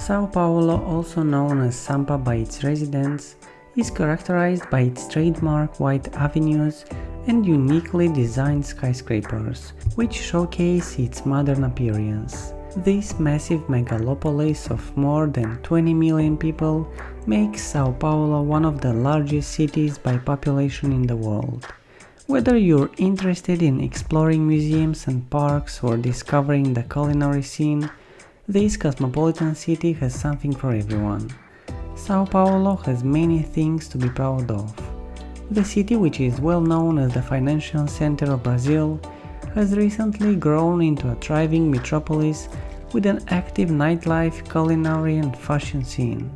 São Paulo, also known as Sampa by its residents, is characterized by its trademark wide avenues and uniquely designed skyscrapers, which showcase its modern appearance. This massive megalopolis of more than 20 million people makes São Paulo one of the largest cities by population in the world. Whether you're interested in exploring museums and parks or discovering the culinary scene, this cosmopolitan city has something for everyone. São Paulo has many things to be proud of. The city, which is well known as the financial center of Brazil, has recently grown into a thriving metropolis with an active nightlife, culinary and fashion scene.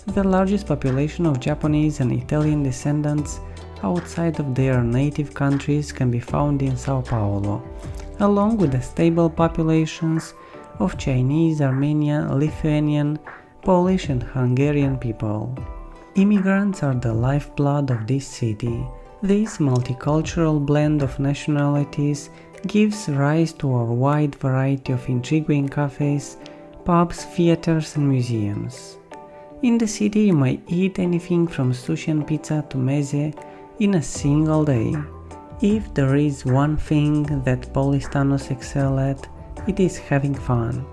The largest population of Japanese and Italian descendants outside of their native countries can be found in São Paulo, along with the stable populations of Chinese, Armenian, Lithuanian, Polish and Hungarian people. Immigrants are the lifeblood of this city. This multicultural blend of nationalities gives rise to a wide variety of intriguing cafes, pubs, theaters and museums. In the city you might eat anything from sushi and pizza to meze in a single day. If there is one thing that Paulistanos excel at, it is having fun.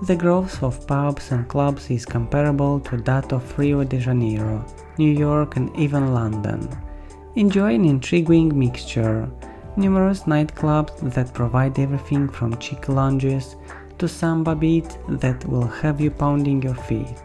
The growth of pubs and clubs is comparable to that of Rio de Janeiro, New York and even London. Enjoy an intriguing mixture. Numerous nightclubs that provide everything from chic lounges to samba beats that will have you pounding your feet.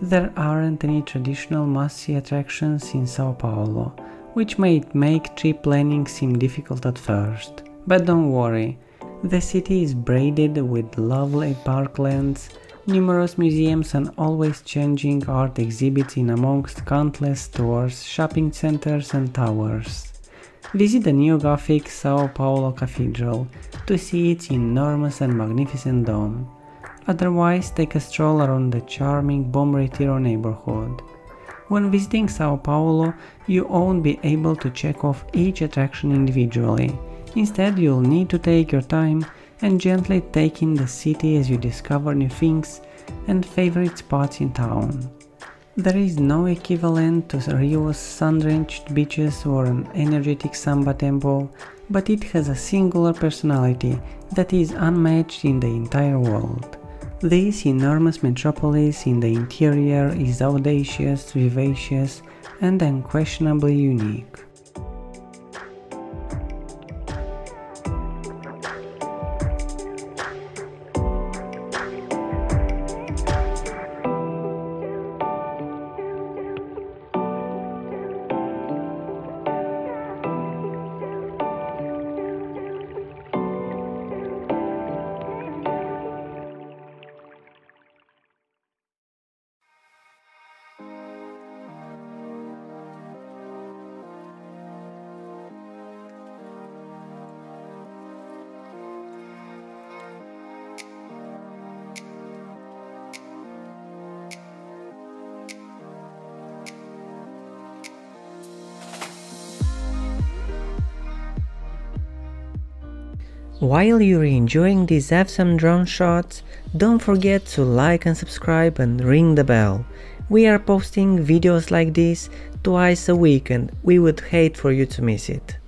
There aren't any traditional must-see attractions in São Paulo, which might make trip planning seem difficult at first. But don't worry, the city is braided with lovely parklands, numerous museums and always changing art exhibits in amongst countless stores, shopping centers and towers. Visit the neo-Gothic São Paulo Cathedral to see its enormous and magnificent dome. Otherwise, take a stroll around the charming Bom Retiro neighborhood. When visiting São Paulo, you won't be able to check off each attraction individually. Instead, you'll need to take your time and gently take in the city as you discover new things and favorite spots in town. There is no equivalent to Rio's sun-drenched beaches or an energetic samba tempo, but it has a singular personality that is unmatched in the entire world. This enormous metropolis in the interior is audacious, vivacious, and unquestionably unique. While you're enjoying these awesome drone shots, don't forget to like and subscribe and ring the bell. We are posting videos like this twice a week and we would hate for you to miss it.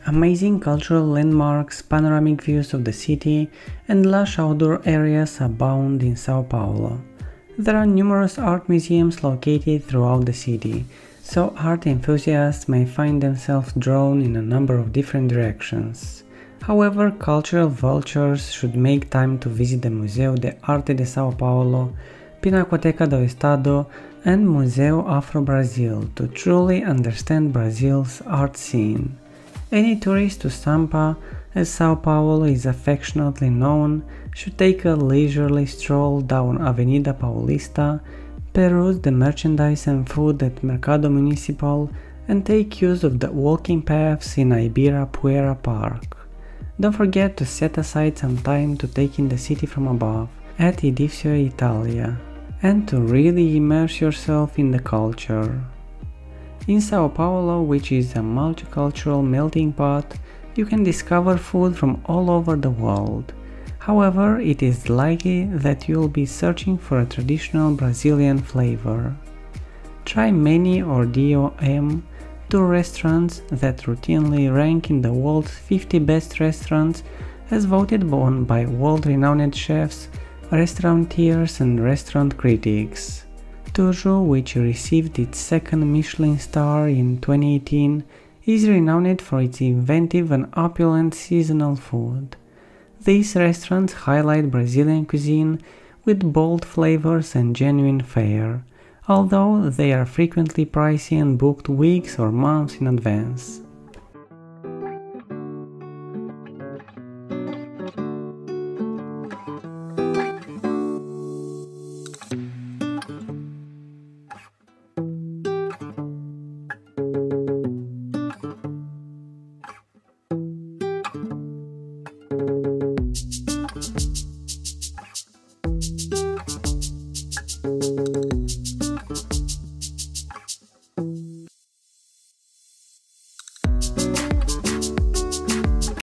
Amazing cultural landmarks, panoramic views of the city, and lush outdoor areas abound in São Paulo. There are numerous art museums located throughout the city, so art enthusiasts may find themselves drawn in a number of different directions. However, cultural vultures should make time to visit the Museu de Arte de São Paulo, Pinacoteca do Estado, and Museu Afro-Brazil to truly understand Brazil's art scene. Any tourist to Sampa, as São Paulo is affectionately known, should take a leisurely stroll down Avenida Paulista, Peruse the merchandise and food at Mercado Municipal and take use of the walking paths in Ibirapuera Park. Don't forget to set aside some time to take in the city from above at Edifio Italia and to really immerse yourself in the culture. In São Paulo, which is a multicultural melting pot, you can discover food from all over the world. However, it is likely that you'll be searching for a traditional Brazilian flavor. Try Many or DOM, two restaurants that routinely rank in the world's 50 best restaurants as voted on by world-renowned chefs, restaurateurs and restaurant critics. Tuju, which received its second Michelin star in 2018, is renowned for its inventive and opulent seasonal food. These restaurants highlight Brazilian cuisine with bold flavors and genuine fare, although they are frequently pricey and booked weeks or months in advance.